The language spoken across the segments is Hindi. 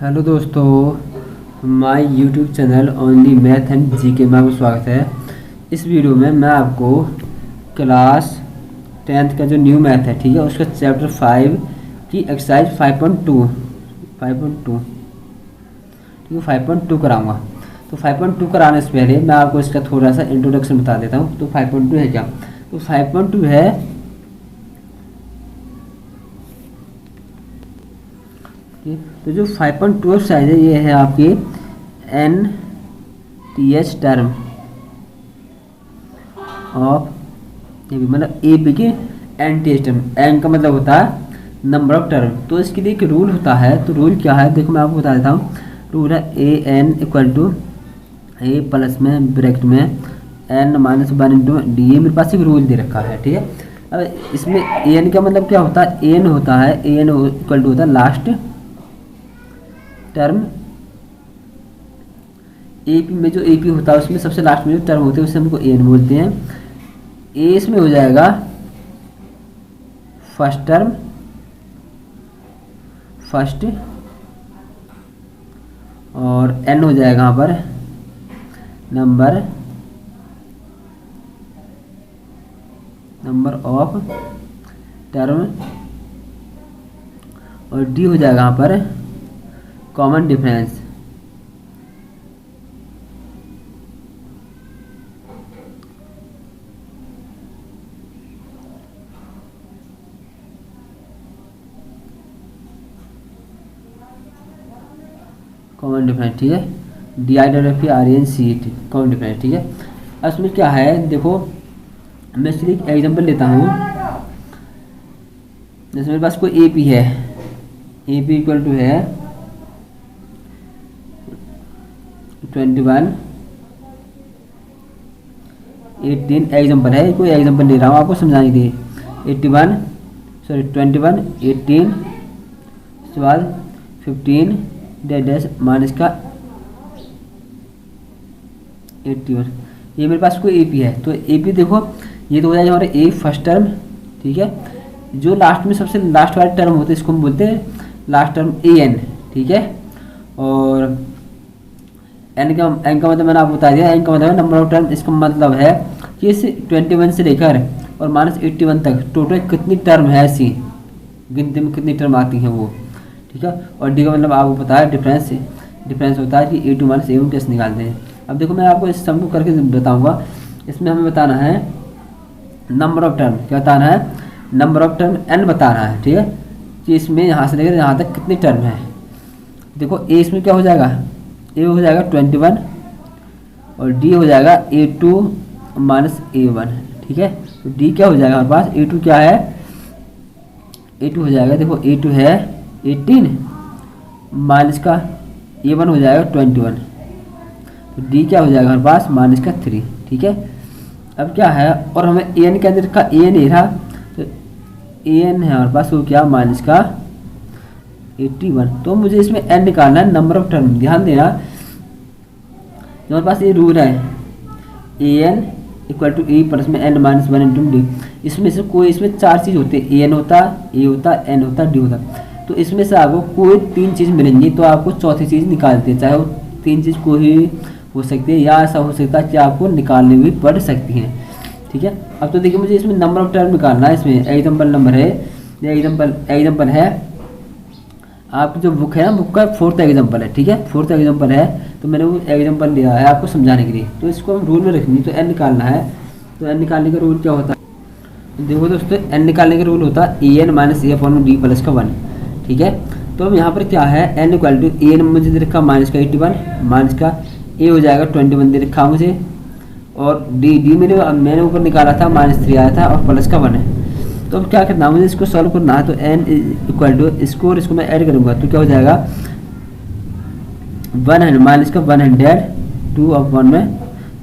हेलो दोस्तों, my YouTube channel only math and GK में आपका स्वागत है। इस वीडियो में मैं आपको क्लास 10th का जो न्यू मैथ है, ठीक है, उसका चैप्टर 5 की एक्सरसाइज 5.2 ठीक है 5.2 कराऊंगा। तो 5.2 कराने से पहले मैं आपको इसका थोड़ा सा इंट्रोडक्शन बता देता हूँ। तो 5.2 है क्या? तो 5.2 है तो जो 5.12 साइज है ये है आपकी NTH टर्म ऑफ मतलब AP की NTH टर्म। एन का मतलब होता है नंबर ऑफ टर्म। तो इसके लिए एक रूल होता है। तो रूल क्या है देखो मैं आपको बता देता हूँ। रूल है AN equal to A plus में ब्रैकेट में N माइनस 1 इंटू डी। ये मेरे पास एक रूल दे रखा है, ठीक है। अब इसमें AN का मतलब क्या होता है? AN होता है AN इक्वल टू होता है लास्ट टर्म। एपी में जो एपी होता है उसमें सबसे लास्ट में जो टर्म होते हैं उसे हमको एन बोलते हैं। ए इसमें हो जाएगा फर्स्ट टर्म फर्स्ट, और एन हो जाएगा यहाँ पर नंबर ऑफ टर्म, और डी हो जाएगा यहाँ पर कॉमन डिफरेंस। कॉमन डिफरेंस, ठीक है। DIFRENCET कॉमन डिफरेंस, ठीक है। अब इसमें क्या है देखो, मैं इसलिए एक एग्जांपल लेता हूँ। जैसे मेरे पास कोई AP है, AP इक्वल टू है 21 18। एग्जांपल है, कोई एग्जांपल ले रहा हूँ आपको समझाने के लिए। 21 18 उसके बाद 15 डैश माइनस का 81। ये मेरे पास कोई AP है। तो AP देखो ये तो हो जाएगा हमारा A फर्स्ट टर्म, ठीक है। जो लास्ट में सबसे लास्ट वाली टर्म होती है इसको हम बोलते हैं लास्ट टर्म AN, ठीक है। और एन का मतलब मैंने आपको बता दिया। एन का मतलब है नंबर ऑफ टर्म। इसका मतलब है कि इस 21 से लेकर और माइनस 81 तक टोटल कितनी टर्म है, ऐसी गिनती में कितनी टर्म आती हैं वो, ठीक है। और डी का मतलब आपको पता है डिफरेंस होता है कि A2 माइनस A1 कैसे निकालते हैं। अब देखो मैं आपको इस सम को करके बताऊंगा। इसमें हमें बताना है नंबर ऑफ टर्म। क्या बताना है? नंबर ऑफ टर्म n बताना है, ठीक है, कि इसमें यहाँ से लेकर यहाँ तक कितनी टर्म है। देखो A इसमें क्या हो जाएगा? A हो जाएगा 21 और D हो जाएगा A2 माइनस A1, ठीक है। तो D क्या हो जाएगा हमारे पास? A2 क्या है? A2 हो जाएगा देखो A2 है 18 माइनस का A1 हो जाएगा 21। तो D क्या हो जाएगा हमारे पास? माइनस का 3, ठीक है। अब क्या है, और हमें AN के अंदर का AN ही रहा, तो AN है हमारे पास वो क्या? माइनस का 81। तो मुझे इसमें n निकालना है, नंबर ऑफ टर्म। ध्यान देना हमारे पास ये रूल है AN equal to A plus में N माइनस 1 इंटू डी। इसमें से कोई इसमें चार चीज़ होती है, AN होता, A होता, N होता, D होता। तो इसमें से आपको कोई तीन चीज़ मिलेंगी, तो आपको चौथी चीज़ निकालते हैं। चाहे वो तीन चीज़ कोई हो सकती है या ऐसा हो सकता है कि आपको निकालनी भी पड़ सकती हैं, ठीक है। अब तो देखिए मुझे इसमें नंबर ऑफ टर्म निकालना है। इसमें एग्जाम्पल नंबर है, एग्जाम्पल है आपकी जो बुक है ना, बुक का 4th एग्जाम्पल है, ठीक है। 4th एग्जाम्पल है, तो मैंने वो एग्जाम्पल लिया है आपको समझाने के लिए। तो इसको हम रूल में रखेंगे। तो n निकालना है, तो n निकालने का रूल क्या होता है? देखो दोस्तों, n निकालने का रूल होता है AN minus A upon D plus का 1, ठीक है। तो अब यहाँ पर क्या है, n इक्वल टू AN मुझे दे रखा माइनस का 81 माइनस का A हो जाएगा 21 दे रखा मुझे, और D मैंने ऊपर निकाला था -3 आया था, और प्लस का 1 है। तो अब क्या करना है, मुझे इसको सॉल्व करना है। तो n इक्वल टू इसको और इसको मैं ऐड करूँगा तो क्या हो जाएगा? 100 माइनस का 100 2 और 1 में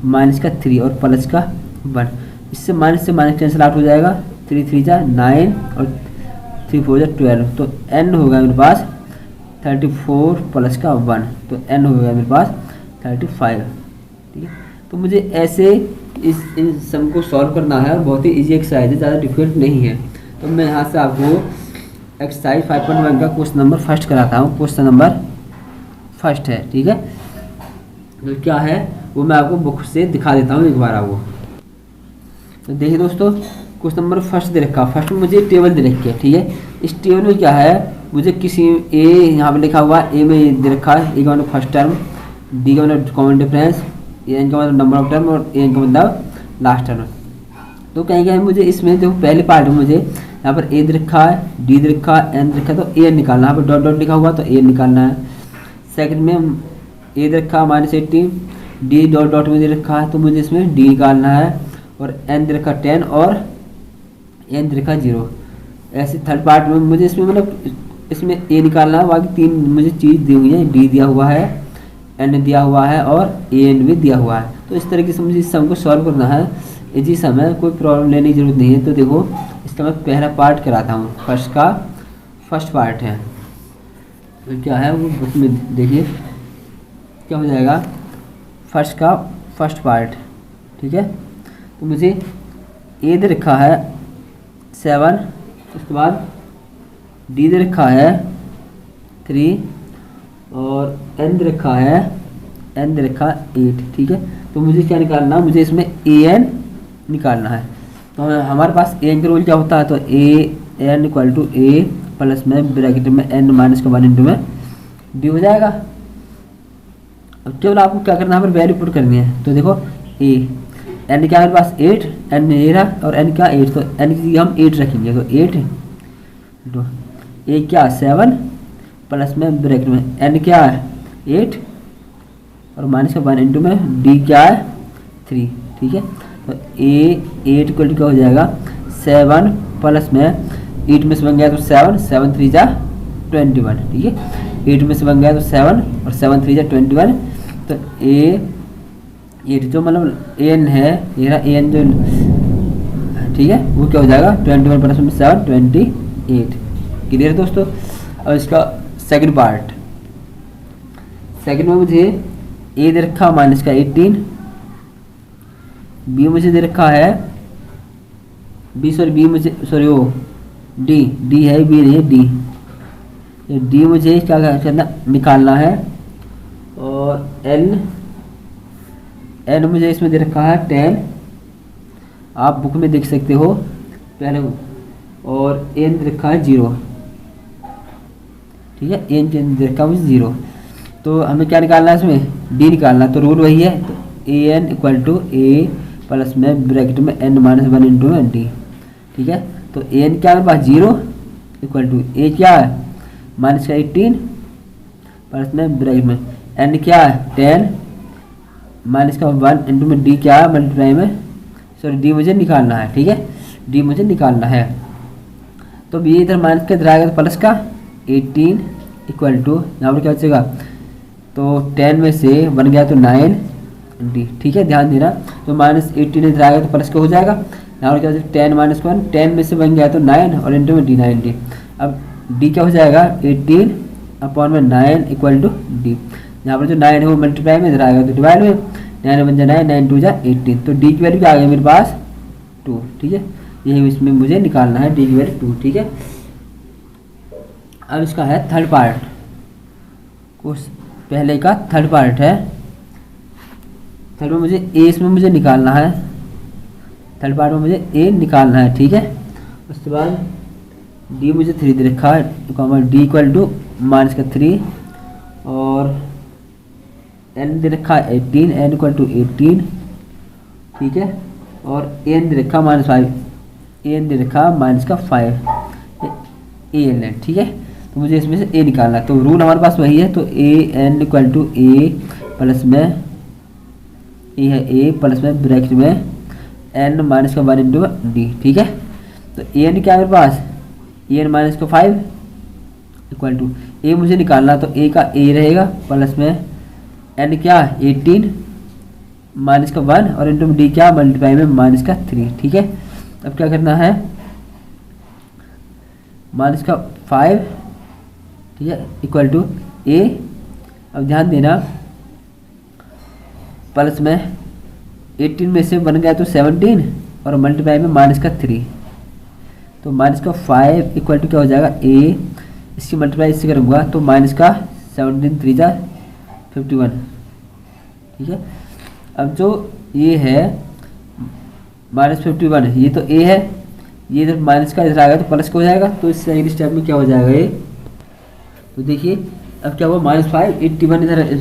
माइनस का 3 और प्लस का 1। इससे माइनस से माइनस कैंसिल आउट हो जाएगा। 3 3 जा 9 और 3 4 जा 12। तो n होगा मेरे पास 34 प्लस का 1, तो n होगा मेरे पास 35, ठीक है। तो मुझे ऐसे इन सम को सॉल्व करना है, और बहुत ही इजी एक्सरसाइज है, ज़्यादा डिफिकल्ट नहीं है। तो मैं यहाँ से आपको एक्सरसाइज 5.1 का क्वेश्चन नंबर फर्स्ट कराता हूँ। क्वेश्चन नंबर फर्स्ट है, ठीक है। तो क्या है वो मैं आपको बुक से दिखा देता हूँ एक बार आपको। तो देखिए दोस्तों, क्वेश्चन नंबर फर्स्ट दे रखा, फर्स्ट में मुझे टेबल दे रखी है, ठीक है। इस टेबल में क्या है, मुझे किसी ए यहाँ पे लिखा हुआ ए में दे रखा है, ए का मतलब फर्स्ट टर्म, डी का मतलब कॉमन डिफरेंस, एन का मतलब नंबर ऑफ टर्म और एन का मतलब लास्ट टर्म। तो कहीं कहीं मुझे इसमें जो पहले पार्ट में मुझे यहाँ पर ए दे रखा है, डी दे रखा है, एन दे रखा है, तो ए निकालना है। यहाँ पर डॉट डॉट लिखा हुआ तो ए निकालना है। सेकंड में ए दे रखा है -18, डी डॉट डॉट में दे रखा है तो मुझे इसमें डी निकालना है, और एन दे रखा 10 और एन दे रखा 0। ऐसे थर्ड पार्ट में मुझे इसमें मतलब इसमें ए निकालना है, बाकी तीन मुझे चीज़ दी हुई है, डी दिया हुआ है, एन दिया हुआ है और ए एन भी दिया हुआ है। तो इस तरीके से मुझे इस सम को सॉल्व करना है। इसी समय कोई प्रॉब्लम लेने की जरूरत नहीं है। तो देखो इसका मैं पहला पार्ट कराता हूँ, फर्स्ट का फर्स्ट पार्ट है। तो क्या है वो बुक में देखिए क्या हो जाएगा, फर्स्ट का फर्स्ट पार्ट, ठीक है। तो मुझे ए दे रखा है 7, उसके बाद डी दे रखा है 3 और एन दे रखा है 8, ठीक है। तो मुझे क्या निकालना, मुझे इसमें ए एन निकालना है। तो हमारे पास ए एन का रूल क्या होता है, तो a N equal to A plus में ब्रैकेट में एन माइनस का 1 इंटू में डी हो जाएगा। अब केवल आपको क्या करना है, यहाँ पर वैल्यू पुट करनी है। तो देखो ए एन क्या हमारे पास 8, एन ये रहा और एन क्या 8, तो एन की हम 8 रखेंगे। तो 8 तो ए क्या 7 प्लस में ब्रैकेट में एन क्या है 8 और माइनस का 1 इंटू में डी क्या है 3, ठीक है। तो ए 8 इक्वल टू क्या हो जाएगा 7 प्लस में 8 में से बन गया तो 7, 7 3 जा 21, ठीक है। 8 में से बन गया तो 7 और 7 3 जा 21। तो ए 8 जो मतलब एन है, ये रहा एन जो, ठीक है, वो क्या हो जाएगा 21 प्लस में 7 28। क्लियर है दोस्तों। और इसका सेकंड पार्ट, सेकंड में मुझे ए दे रखा माइनस का 18, बी मुझे दे रखा है बी मुझे वो डी है, बी नहीं है डी। ये डी मुझे क्या करना निकालना है, और एन मुझे इसमें दे रखा है 10, आप बुक में देख सकते हो पहले, और एन दे रखा है 0, ठीक है। एन दे रखा है मुझे 0। तो हमें क्या निकालना है, इसमें डी निकालना। तो रूल वही है, तो a N equal to A plus में ब्रैकेट में एन माइनस 1 इंटू में डी, ठीक है। तो एन क्या है मेरे पास 0 इक्वल टू ए क्या है माइनस का 18 प्लस में ब्रैकेट में एन क्या है 10 माइनस का 1 इंटू में डी क्या है मल्टीप्लाई में, सॉरी डी मुझे निकालना है, ठीक है, डी मुझे निकालना है। तो ये इधर माइनस का इधर आएगा तो प्लस का 18 इक्वल टू यहाँ पर क्या बचेगा, तो 10 में से बन गया तो 9 डी, ठीक है, ध्यान देना। तो -18 इधर आएगा तो प्लस का हो जाएगा। यहाँ पर क्या बचेगा 10 - 1, 10 में से बन गया तो 9 और इंटू में डी 9 डी। अब डी क्या हो जाएगा 18 अपॉन में 9 इक्वल टू डी। यहाँ पर जो 9 है वो मल्टीप्लाई में इधर आएगा तो डिवाइड में 9 बन जाए 9 2 जा 18। तो डी की वैल्यू क्या आ गई मेरे पास 2, ठीक है। यही इसमें मुझे निकालना है डी की वैल्यू 2, ठीक है। अब इसका है थर्ड पार्ट, उस पहले का थर्ड पार्ट है। थर्ड में मुझे ए इसमें मुझे निकालना है, थर्ड पार्ट में मुझे ए निकालना है, ठीक है। उसके बाद डी मुझे 3 दे रखा है, डी इक्वल टू माइनस का 3 और एन दे रखा है 18, एन इक्वल टू 18, ठीक है। और एन दे रखा -5, एन दे रखा माइनस का 5 ए एन है, ठीक है। तो मुझे इसमें से ए निकालना है। तो रूल हमारे पास वही है, तो a N equal to A plus में ए है ए प्लस में ब्रैकेट में एन माइनस का 1 इंटू डी, ठीक है। तो ए एन क्या है मेरे पास ए एन माइनस का 5 इक्वल टू ए मुझे निकालना, तो ए का ए रहेगा प्लस में एन क्या 18 माइनस का 1 और इंटू डी क्या मल्टीप्लाई में माइनस का 3, ठीक है। अब क्या करना है माइनस का 5, ठीक है, इक्वल टू ए। अब ध्यान देना प्लस में 18 में से बन गया तो 17 और मल्टीप्लाई में माइनस का 3, तो माइनस का 5 इक्वल टू क्या हो जाएगा ए, इसकी मल्टीप्लाई इससे करूँगा तो माइनस का 17 3 जा 51, ठीक है। अब जो ये है -51, ये तो ए है, ये इधर माइनस का इधर आएगा तो प्लस का हो जाएगा, तो इस सेकंड स्टेप में क्या हो जाएगा ये, तो देखिए अब क्या हुआ, -5 81 इधर,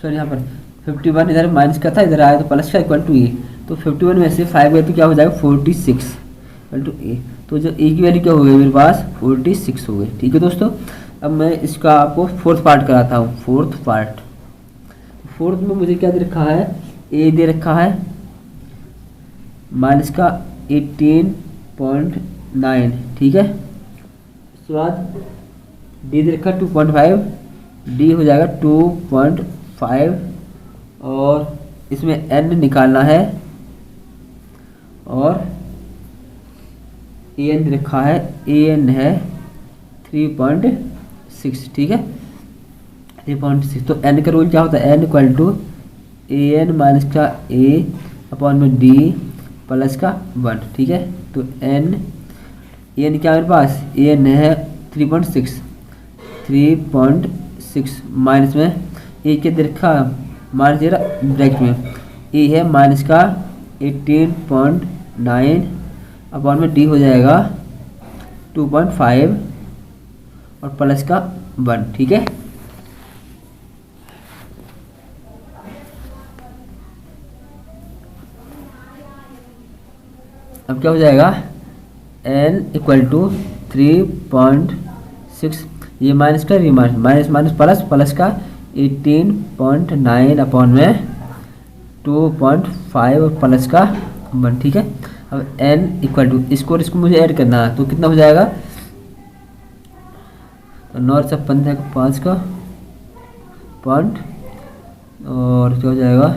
सॉरी यहाँ पर 51 इधर माइनस का था, इधर आया तो प्लस का इक्वल टू ए, तो 51 में से 5 गए तो क्या हो जाएगा 46 इक्वल टू ए, तो जो ए की वैल्यू क्या हो गई मेरे पास 46 हो गई, ठीक है दोस्तों। अब मैं इसका आपको फोर्थ पार्ट कराता हूँ। फोर्थ पार्ट, फोर्थ में मुझे क्या दे रखा है, ए दे रखा है माइनस का 18.9, ठीक है। उसके बाद डी दे रखा 2.5, डी हो जाएगा 2.5, और इसमें एन निकालना है, और ए एन दे रखा है, ए एन है 3.6, ठीक है 3.6। तो एन का रूल क्या होता है, N equal to A N minus का ए अपॉन में डी प्लस का 1, ठीक है। तो एन क्या मेरे पास, ए एन है 3.6 माइनस में ए के दे रखा माइनस दे रहा ब्रैकेट में, ए है माइनस का 18.9 अपॉन में डी हो जाएगा 2.5 और प्लस का 1, ठीक है। अब क्या हो जाएगा, n इक्वल टू 3.6, ये माइनस का माइनस माइनस प्लस, प्लस का 18.9 अपॉन में 2.5 और प्लस का 1, ठीक है। अब n इक्वल टू इसको और इसको मुझे ऐड करना है, तो कितना हो जाएगा, तो 9 से 15 का 5 का पॉइंट, और क्या हो जाएगा,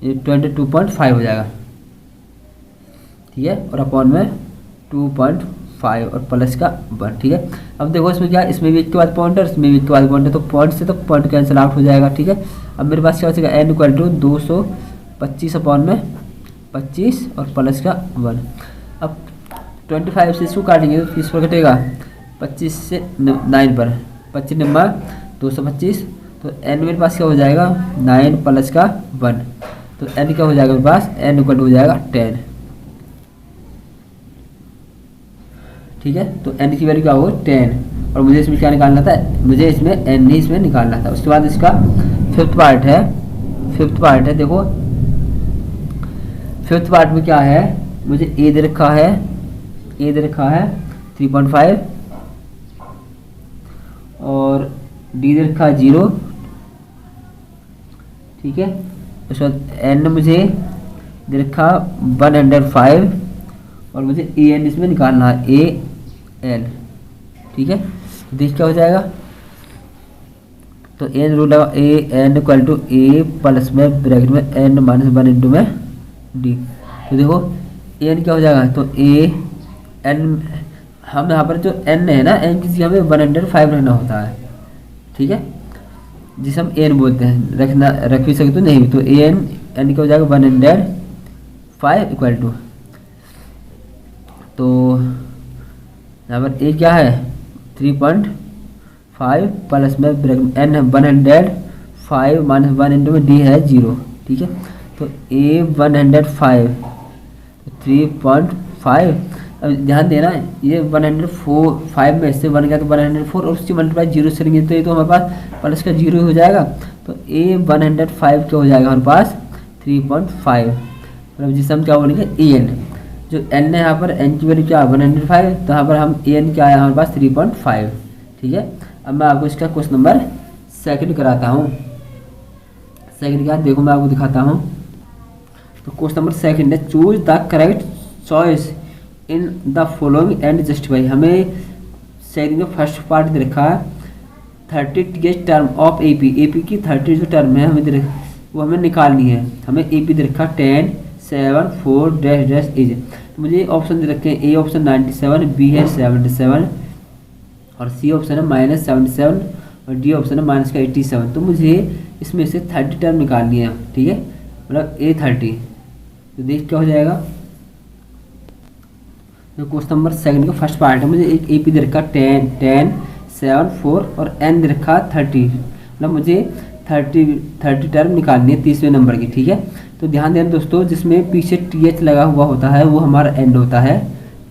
ये 22.5 हो जाएगा, ठीक है, और अपॉन में 2.5 और प्लस का 1, ठीक है। अब देखो इसमें क्या, इसमें भी एक के बाद पॉइंट है, इसमें भी एक के बाद पॉइंट है, तो पॉइंट से तो पॉइंट कैंसिल आउट हो जाएगा, ठीक है। अब मेरे पास क्या बचेगा, n इक्वल टू 225 अपॉन में 25 और प्लस का 1। अब 25 से इसको काटेंगे तो किस पर कटेगा, 25 से 9 पर, 25 नंबर 225, तो n मेरे पास क्या हो जाएगा 9 प्लस का 1, तो n क्या हो जाएगा मेरे पास, n इक्वल हो जाएगा 10, ठीक है। तो n की वैल्यू क्या होगा 10, और मुझे इसमें क्या निकालना था, मुझे इसमें n ही इसमें निकालना था। उसके बाद इसका फिफ्थ पार्ट है, देखो फिफ्थ पार्ट में क्या है, मुझे a दे रखा है 3.5 और d दे रखा है 0, ठीक है। उसके बाद n मुझे दे रखा 105 और मुझे ए एन इसमें निकालना है, ए एन, ठीक है। देख क्या हो जाएगा, तो N rule A N equal to A plus में ब्रैकेट में एन माइनस 1 इंटू में डी, तो देखो ए एन क्या हो जाएगा, तो ए एन, हम यहाँ पर जो एन है ना, एन की जगह हमें 105 रखना होता है, ठीक है, जिसे हम एन बोलते हैं, रख भी सकते तो नहीं भी, तो ए एन क्या हो जाएगा 105 इक्वल टू, तो यहाँ पर ए क्या है 3.5 प्लस में ब्रैकेट एन 105 माइनस 1 इंटू में डी है 0, ठीक है। तो ए 105 3.5, अब ध्यान देना ये 104 में से 1 गया तो 104 और उससे मल्टीप्लाई 0 से लेंगे तो ये तो हमारे पास प्लस का 0 हो जाएगा, तो ए 105 क्या हो जाएगा हमारे पास 3.5, मतलब जिसे हम क्या बोलेंगे ए एन, जो n है यहाँ पर n की वैल्यू क्या है 105, तो यहाँ पर हम an क्या है हमारे पास 3.5, ठीक है। अब मैं आपको इसका क्वेश्चन नंबर सेकंड कराता हूँ। सेकंड क्या देखो मैं आपको दिखाता हूँ, तो क्वेश्चन नंबर सेकंड है, choose the correct choice in the following and justify. हमें सेकंड में फर्स्ट पार्ट दे रखा है 30 टर्म ऑफ AP की 30 जो टर्म है हमें वो हमें निकालनी है। हमें AP दे रखा 10 7 4 डैश डैश इज, तो मुझे ऑप्शन दे रखे हैं, ए ऑप्शन 97, बी है 77 और सी ऑप्शन है -77 और डी ऑप्शन है -87। तो मुझे इसमें से 30 टर्म निकालनी है, ठीक है, मतलब A30। तो देख क्या हो जाएगा, तो क्वेश्चन नंबर सेकंड का फर्स्ट पार्ट है, मुझे एक ए पी दे रखा 10 10 7 4 और एन दे रखा 30, मतलब मुझे 30 टर्म निकालनी है 30वें नंबर की, ठीक है। तो ध्यान देना दोस्तों, जिसमें पीछे टी एच लगा हुआ होता है वो हमारा एंड होता है।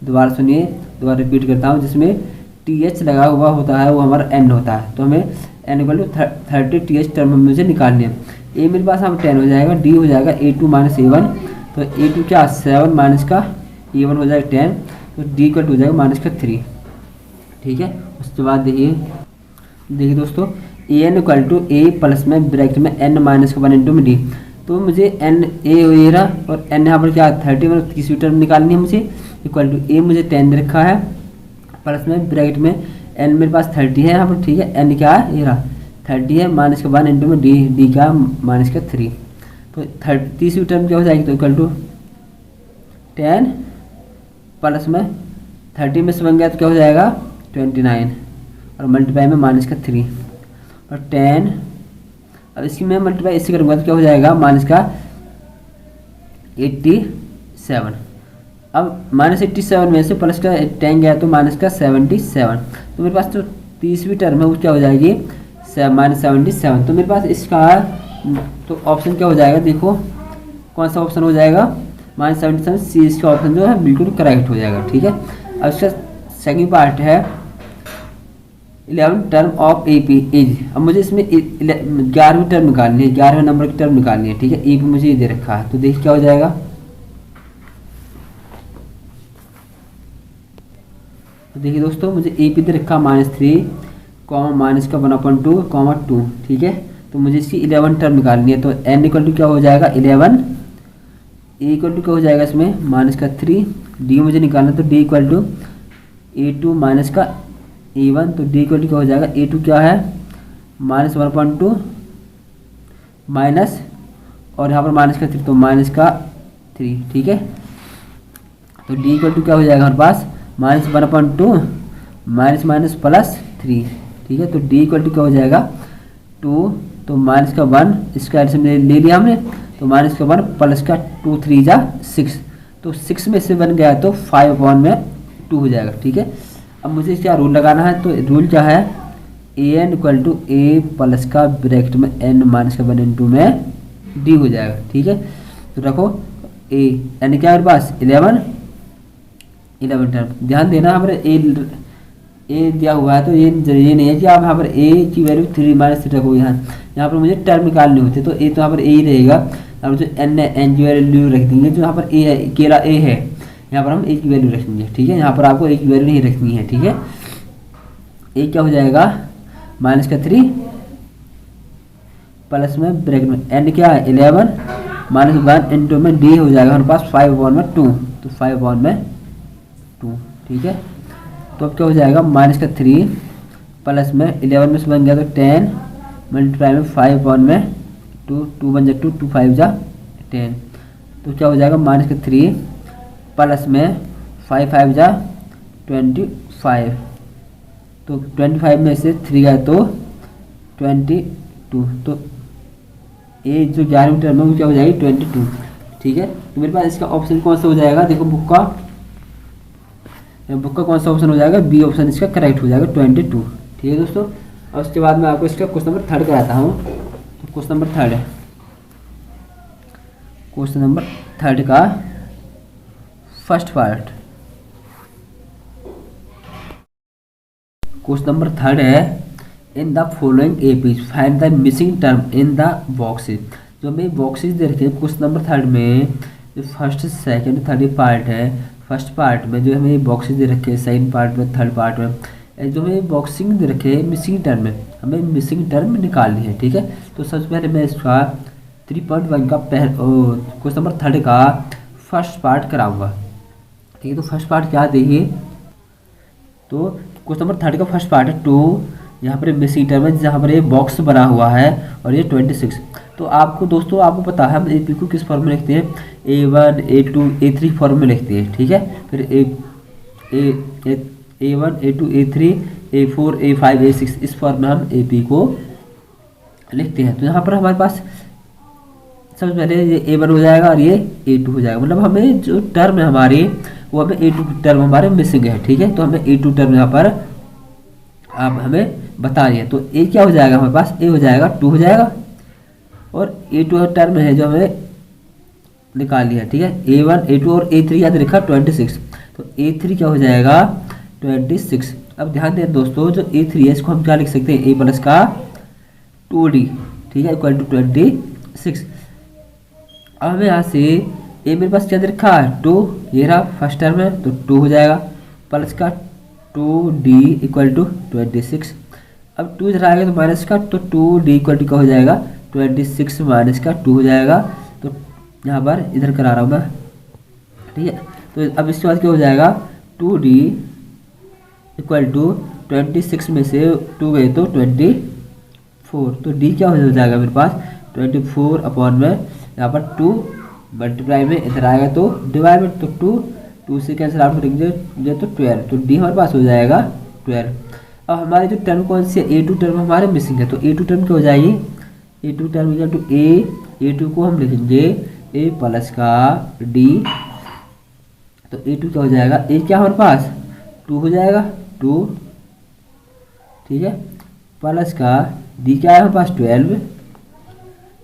दोबारा सुनिए, दोबारा रिपीट करता हूँ, जिसमें टी एच लगा हुआ होता है वो हमारा एंड होता है। तो हमें N equal to 30 T H term मुझे निकालनी है। ए मेरे पास यहाँ 10 हो जाएगा, डी हो जाएगा A2 माइनस A1, तो A2 क्या 7 माइनस का A1 हो जाएगा 10, तो डी इक्वल टू हो जाएगा माइनस का 3, ठीक है। उसके बाद देखिए दोस्तों, a N equal to A plus में ब्रैकेट में एन माइनस का 1 इंटू में डी। तो मुझे एन ए हो रहा और एन यहाँ पर क्या 30 मतलब 30वीं टर्म निकालनी है मुझे, इक्वल टू ए मुझे 10 दे रखा है प्लस में ब्रैकेट में एन मेरे पास 30 है यहाँ पर, ठीक है। एन क्या है ये रहा 30 है माइनस का 1 इंटू में डी, डी का माइनस का 3, तो 30वीं टर्म क्या हो जाएगी, तो इक्वल टू 10 प्लस में 30 में से बन गया तो क्या हो जाएगा 29 और मल्टीप्लाई में माइनस का 3 और 10, अब इसकी मैं मल्टीप्लाई इससे करूँगा तो क्या हो जाएगा माइनस का 87। अब माइनस 87 में से प्लस का 10 गया तो माइनस का 77, तो मेरे पास जो 30वीं टर्म है वो क्या हो जाएगी माइनस 77। तो मेरे पास इसका तो ऑप्शन क्या हो जाएगा, देखो कौन सा ऑप्शन हो जाएगा माइनस 77, सी इसका ऑप्शन जो है बिल्कुल करेक्ट हो जाएगा, ठीक है। अब इसका सेकंड पार्ट है 11 term of A P as. अब मुझे इसमें 11वीं टर्म निकालनी है, 11वें नंबर की टर्म निकालनी है, ठीक है। ए पी मुझे ये दे रखा है, तो देखिए क्या हो जाएगा, तो देखिए दोस्तों मुझे ए पी दे रखा -3 कॉमा माइनस का 1/2 कॉमा 2, ठीक है। तो मुझे इसकी 11 टर्म निकालनी है, तो एन इक्वल टू क्या हो जाएगा 11, ए इक्वल टू क्या हो जाएगा इसमें माइनस का 3, डी मुझे निकालना है तो D equal to A2 minus का A1, तो डी इक्वल टू क्या हो जाएगा A2 क्या है -1/2 माइनस और यहाँ पर माइनस का 3 तो माइनस का 3, ठीक है। तो डी इक्वल टू क्या हो जाएगा हमारे पास -1/2 माइनस माइनस प्लस 3, ठीक है। तो डी इक्वल टू क्या हो जाएगा 2, तो माइनस का 1 इसका एल्सियम ले लिया हमने, तो माइनस का 1 प्लस का 2 3 जा 6, तो 6 में से बन गया तो 5/2 हो जाएगा, ठीक है। अब मुझे क्या रूल लगाना है, तो रूल क्या है a N equal to A plus का ब्रैकेट में एन माइनस का 1 इंटू में डी हो जाएगा, ठीक है। तो रखो ए एन क्या है मेरे पास 11 टर्म। ध्यान देना यहाँ पर ए दिया हुआ है तो ये नहीं है कि आप यहाँ पर ए की वैल्यू 3 माइनस 3 रखो, यहाँ पर मुझे टर्म निकालनी होती है, तो ए तो यहाँ पर ए ही रहेगा। यहाँ पर जो एन है एन की वैल्यू रख देंगे, जो यहाँ पर ए है अकेला ए है यहाँ पर हम ए की वैल्यू रखेंगे, ठीक है। यहाँ पर आपको ए की वैल्यू नहीं रखनी है, ठीक है। ए क्या हो जाएगा माइनस का 3 प्लस में ब्रैकेट में एन क्या है 11 माइनस 1 इंटू में डी हो जाएगा हमारे पास 5/2, तो 5/2, ठीक है। तो अब क्या हो जाएगा माइनस का 3 प्लस में 11 में से बन गया तो 10 मल्टीप्लाई में 5/2, 2 बन जाए 2 2 5 जा 10, तो क्या हो जाएगा माइनस का 3 प्लस में 5 5 जा 25, तो 25 में से 3 गया तो 22, तो ए जो 11वीं टर्म है वो क्या हो जाएगी 22, ठीक है। तो मेरे पास इसका ऑप्शन कौन सा हो जाएगा, देखो बुक का कौन सा ऑप्शन हो जाएगा, बी ऑप्शन इसका करेक्ट हो जाएगा 22, ठीक है दोस्तों। और उसके बाद मैं आपको इसका क्वेश्चन नंबर 3 कराता हूँ। तो क्वेश्चन नंबर 3 है, क्वेश्चन नंबर 3 का फर्स्ट पार्ट, क्वेश्चन नंबर 3 है in the following APs find the missing term in the boxes. जो हमें बॉक्सेज दे रखे हैं क्वेश्चन नंबर 3 में, जो फर्स्ट सेकंड थर्ड पार्ट है, फर्स्ट पार्ट में जो हमें बॉक्सेज दे रखे हैं, सेकंड पार्ट में, थर्ड पार्ट में जो हमें बॉक्सिंग दे रखे हैं मिसिंग टर्म में, हमें मिसिंग टर्म निकालनी है, ठीक है। तो सबसे पहले मैं इसका 3.1 का क्वेश्चन नंबर 3 का फर्स्ट पार्ट कराऊंगा, ठीक है। तो फर्स्ट पार्ट क्या देखिए, तो क्वेश्चन नंबर 3 का फर्स्ट पार्ट है 2, यहाँ पर मिसिंग टर्म है जहाँ पर ये बॉक्स बना हुआ है और ये 26। तो आपको दोस्तों आपको पता है हम ए पी को किस फॉर्म में लिखते हैं, A1 A2 A3 फॉर्म में लिखते हैं, ठीक है। फिर A1 A2 A3 A4 A5 A6 इस फॉर्म में हम ए पी को लिखते हैं। तो यहाँ पर हमारे पास सबसे पहले ये A1 हो जाएगा और ये A2 हो जाएगा, मतलब हमें जो टर्म है हमारी वो हमें ए टू टर्म हमारे मिसिंग है, ठीक है। तो हमें ए टू टर्म यहाँ पर अब हमें बतानी है। तो ए क्या हो जाएगा हमारे पास, ए हो जाएगा 2 हो जाएगा, और ए टू टर्म है जो हमें निकाल लिया, ठीक है। A1 A2 और A3 याद रखा 26, तो A3 क्या हो जाएगा 26। अब ध्यान दें दोस्तों, जो A3 है इसको हम क्या लिख सकते हैं, A प्लस का 2D, ठीक है, इक्वल टू 26। अब हमें यहाँ से ए मेरे पास क्या दे रखा है 2, ये रहा फर्स्ट टर्म है, तो 2 हो जाएगा, प्लस का 2D इक्वल टू 26। अब 2 इधर आएगा तो माइनस का, तो 2D इक्वल टू क्या हो जाएगा 26 माइनस का 2 हो जाएगा। तो यहाँ पर इधर करा रहा हूँ मैं, ठीक है। तो अब इसके बाद क्या हो जाएगा 2D इक्वल टू 26 में से 2 गए तो 24, तो D क्या हो जाएगा मेरे पास 24 अपॉन में यहाँ पर 2 मल्टीप्लाई में इधर आएगा तो डिवाइड में, तो 2 से कैंसिल आउट करेंगे तो 12, तो D हमारे पास हो जाएगा 12। अब हमारे जो टर्म कौन सी है A2 टर्म हमारे मिसिंग है, तो A2 टर्म क्या हो जाएगी, A2 term equal to A2 को हम लिखेंगे A प्लस का D, तो A2 क्या हो जाएगा, A क्या हमारे पास 2 हो जाएगा 2, ठीक है, प्लस का D क्या है हमारे पास 12,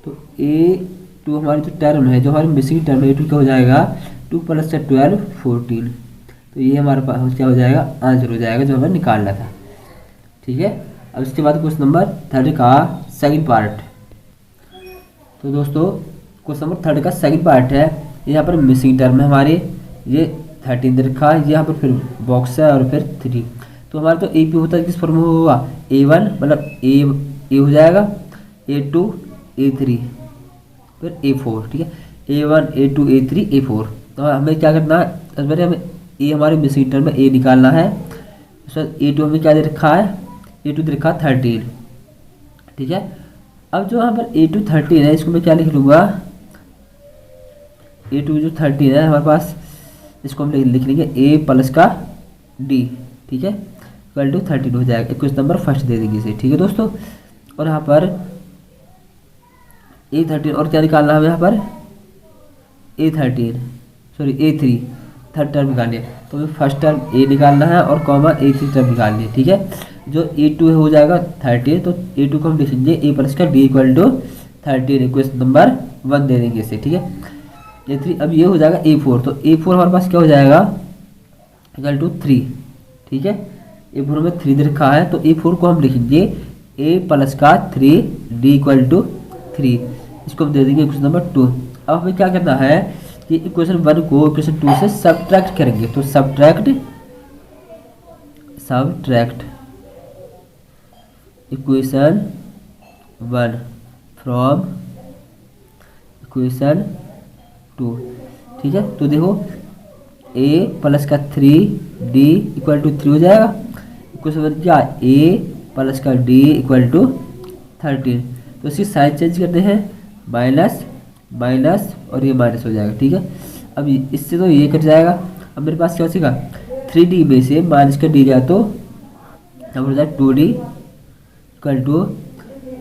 तो A2 हमारी जो टर्म है, जो हमारी मिसिंग टर्म है A2 क्या हो जाएगा 2 प्लस का 12 14, तो ये हमारे पास क्या हो जाएगा आंसर हो जाएगा जो हमें निकालना था, ठीक है। अब इसके बाद क्वेश्चन नंबर 3 का सेकंड पार्ट। तो दोस्तों क्वेश्चन नंबर 3 का सेकंड पार्ट है, यहाँ पर मिसिंग टर्म है हमारे, ये 13 दे रखा है, यहाँ पर फिर बॉक्स है और फिर 3, तो हमारा तो ए पी होता है किस फॉर्म में होगा A1 मतलब ए हो जाएगा, A2 A3 फिर A4, ठीक है, A1 A2 A3 A4। तो हमें क्या करना है, इस बार हमें ए हमारे मिसिंग टर्म में ए निकालना है। सर A2 हमें क्या दे रखा है, A2 दे रखा है 13, ठीक है। अब जो यहाँ पर A2 13 है इसको मैं क्या लिख लूँगा, A2 जो 13 है हमारे पास, इसको हम लिख लेंगे A प्लस का D, ठीक है, इक्वल टू 13 हो जाएगा। क्वेश्चन नंबर फर्स्ट दे देंगे इसे, ठीक है दोस्तों। और यहाँ पर A13 और क्या निकालना है यहाँ पर A13 sorry A3 third term निकालनी है, तो हमें फर्स्ट टर्म A निकालना है और कॉमा A3 टर्म निकालनी है, ठीक है। जो A2 हो जाएगा 13, तो A2 को हम लिखेंगे A प्लस का D equal to 13, question number 1 दे देंगे इसे, ठीक है। A3 अब ये हो जाएगा A4, तो A4 हमारे पास क्या हो जाएगा इक्वल टू 3, ठीक है, A4 में 3 दे रखा है, तो A4 को हम लिखेंगे A प्लस का 3D इक्वल टू 3, इसको हम दे देंगे क्वेश्चन नंबर 2। अब हमें क्या करना है कि इक्वेशन 1 को इक्वेशन 2 से सब्ट्रैक्ट करेंगे, तो सब्ट्रैक्ट इक्वेशन 1 फ्रॉम इक्वेशन 2, ठीक है। तो देखो A प्लस का 3D इक्वल टू 3 हो जाएगा, इक्वेशन क्या A प्लस का D इक्वल टू 13, तो इसकी साइन चेंज करते हैं, माइनस माइनस और ये माइनस हो जाएगा, ठीक है। अब इससे तो ये कट जाएगा, अब मेरे पास क्या बचेगा 3D में से माइनस का D गया तो अब हो जाएगा 2D इक्वल टू,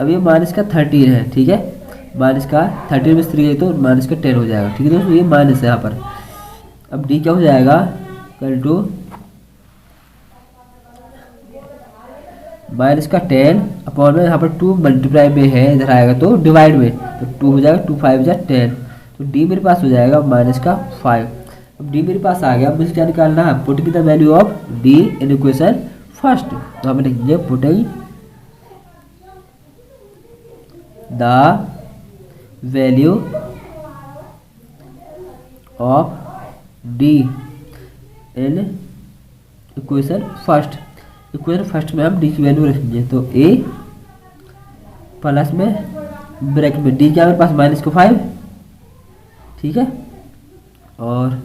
अब ये माइनस का 13 है, ठीक है, माइनस का 13 में 3 गए तो माइनस का 10 हो जाएगा, ठीक है दोस्तों, ये माइनस है यहाँ पर। अब D क्या हो जाएगा इक्वल टू माइनस का 10 अपॉन में यहाँ पर 2 मल्टीप्लाई में है, इधर आएगा तो डिवाइड में, तो 2 हो जाएगा, 2 5 जा 10, तो D मेरे पास हो जाएगा माइनस का 5। अब D मेरे पास आ गया, अब मुझे क्या निकालना है, putting the value of D in equation first, तो हमें लिखेंगे putting the value of D in equation first, equation first में हम D की वैल्यू रखेंगे, तो A प्लस में ब्रैकेट में D क्या मेरे पास माइनस का 5, ठीक है, और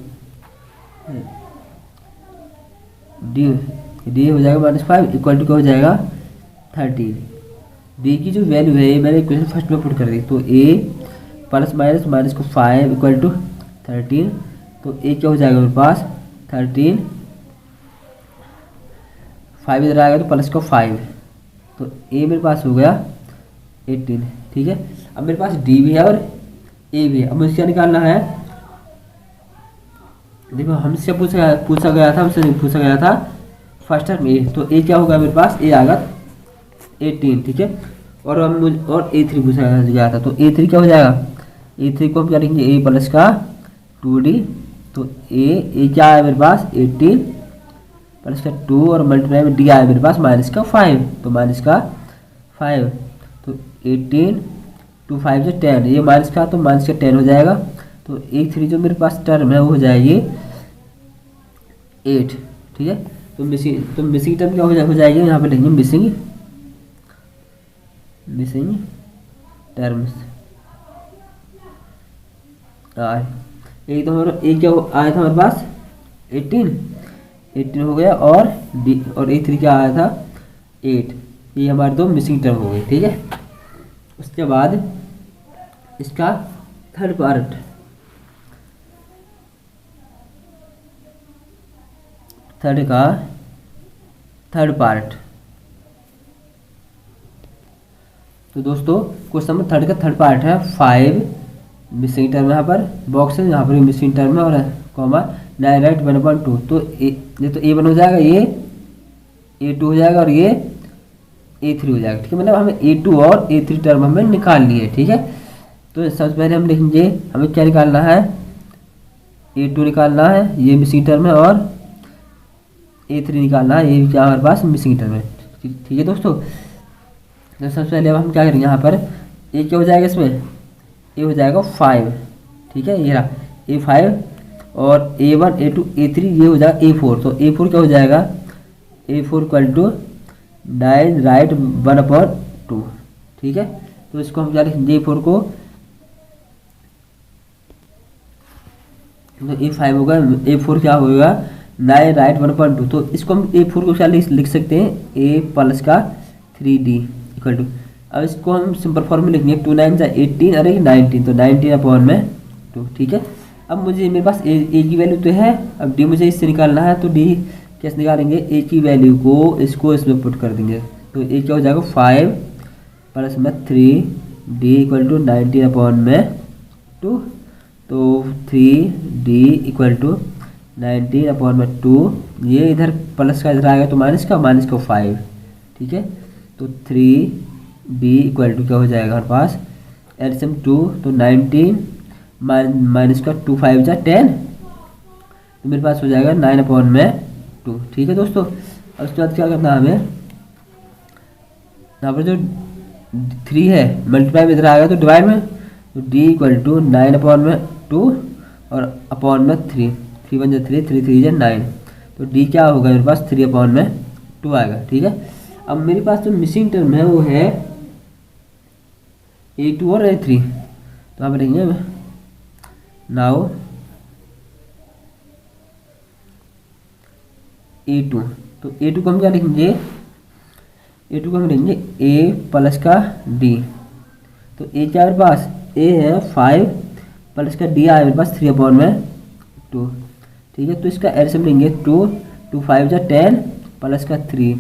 D हो जाएगा माइनस 5 इक्वल टू क्या हो जाएगा 13। D की जो वैल्यू है ये मैंने इक्वेशन फर्स्ट में पुट कर दी, तो A प्लस माइनस माइनस को 5 इक्वल टू 13, तो A क्या हो जाएगा मेरे पास 13, 5 इधर आएगा तो प्लस का 5, तो A मेरे पास हो गया 18, ठीक है। अब मेरे पास D भी है और A भी है, अब मुझे क्या निकालना है देखो हमसे पूछा गया था, हमसे नहीं पूछा गया था फर्स्ट टर्म ए, तो ए क्या होगा मेरे पास, ए आएगा 18, ठीक है। और और A3 पूछा गया था, तो A3 क्या हो जाएगा, A3 को हम क्या लिखेंगे, ए प्लस का 2D, तो ए क्या आया मेरे पास 18 प्लस का 2 और मल्टीप्लाई में डी आया मेरे पास माइनस का 5, तो माइनस का 5, तो 18 2 5 से 10, ये माइनस का तो माइनस का 10 हो जाएगा। तो A3 जो मेरे पास टर्म है वो हो जाएगी 8, ठीक है। तो मिसिंग टर्म क्या हो जाएगी, यहाँ पे लिखेंगे मिसिंग टर्म्स आर। एक तो हमारा एक क्या आया था हमारे पास 18 हो गया, और A3 क्या आया था 8, ये हमारे दो मिसिंग टर्म हो गए, ठीक है। उसके बाद इसका थर्ड पार्ट, थर्ड पार्ट, तो दोस्तों क्वेश्चन नंबर थर्ड का थर्ड पार्ट है 5 मिसिंग टर्म, यहाँ पर बॉक्स है, यहाँ पर मिसिंग टर्म है, और कॉमा 9 राइट 1/2, तो ये तो A1 हो जाएगा, ये A2 हो जाएगा, और ये A3 हो जाएगा, ठीक है। मतलब हमें A2 और A3 टर्म हमें निकालनी है, ठीक है। तो सबसे पहले हम लिखेंगे, हमें क्या निकालना है, A2 निकालना है, ये मिसिंग टर्म है, और A3 निकालना है, ये क्या हमारे पास मिसिंग टर्म है, ठीक है दोस्तों। तो सबसे पहले अब हम क्या करेंगे, यहाँ पर ए क्या हो जाएगा, इसमें ए हो जाएगा 5, ठीक है, ये रहा A5, और A1 A2 A3 ये हो जाएगा A4, तो A4 क्या हो जाएगा, A4 इक्वल टू 9 राइट 1/2, ठीक है। तो इसको हम क्या लिखेंगे, A4 को, तो A5 होगा, A4 क्या होगा 9 राइट 1/2, तो इसको हम A4 को क्या लिख सकते हैं, A प्लस का 3D इक्वल टू, अब इसको हम सिंपल फॉर्म में लिखेंगे 2 9 18, अरे 19, तो 19/2, ठीक है। अब मुझे मेरे पास ए की वैल्यू तो है, अब डी मुझे इससे निकालना है, तो डी कैसे निकालेंगे, ए की वैल्यू को इसको इसमें पुट कर देंगे, तो ए क्या हो जाएगा 5 प्लस में 3D इक्वल टू 19/2, तो 3D इक्वल टू 19/2, ये इधर प्लस का इधर आएगा तो माइनस का 5, ठीक है। तो 3D इक्वल टू क्या हो जाएगा हमारे पास एलसीएम 2, तो 19 माइनस का 2 5 जा 10, तो मेरे पास हो जाएगा 9/2, ठीक है दोस्तों। अब उसके बाद क्या करना है हमें, यहाँ पर जो 3 है मल्टीप्लाई में इधर आएगा तो डिवाइड में, तो D इक्वल टू 9/2 और अपॉन में 3 3 1 3 3 3 9, तो D क्या होगा मेरे पास 3/2 आएगा, ठीक है। अब मेरे पास जो मिसिंग टर्म है वो है A2 और A3, तो आप लिखेंगे नाउ A2, तो A2 को हम क्या लिखेंगे, A2 को हम लिखेंगे A प्लस का D, तो A क्या मेरे पास A है 5 प्लस का D आया मेरे पास 3/2, ठीक है। तो इसका एलसीएम लेंगे 2 2 5 जा 10 प्लस का 3,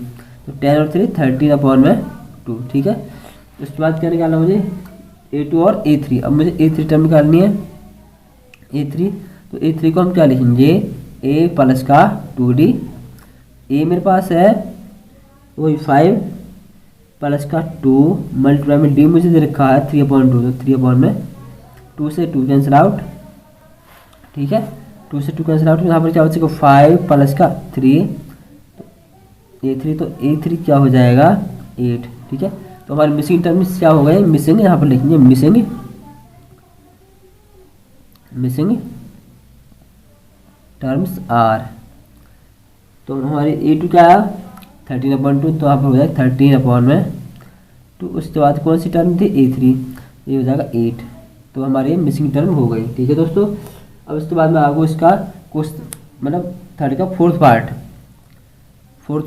तो 10 और 3 13/2, ठीक है। उसके बाद क्या निकालना मुझे A2 और A3, अब मुझे A3 टर्म निकालनी है, A3, तो A3 को हम क्या लिखेंगे A प्लस का 2D, A मेरे पास है वही 5 प्लस का 2 मल्टीप्लाई में D मुझे दे रखा है 3/2, तो 3/2 से 2 कैंसिल आउट, ठीक है, 2 से 2 कैंसिल आउट, यहाँ पर क्या हो जाएगा 5 प्लस का 3 A3, तो A3 क्या हो जाएगा 8, ठीक है। तो हमारे मिसिंग टर्म्स क्या हो गए, मिसिंग, यहाँ पर लिखेंगे मिसिंग टर्म्स आर, तो हमारे A2 क्या आया 13/2, तो यहाँ पर हो जाएगा 13/2, उसके बाद कौन सी टर्म थी A3, ये हो जाएगा 8, तो हमारे मिसिंग टर्म हो गई, ठीक है दोस्तों। अब उसके बाद मैं आपको इसका मतलब थर्ड का फोर्थ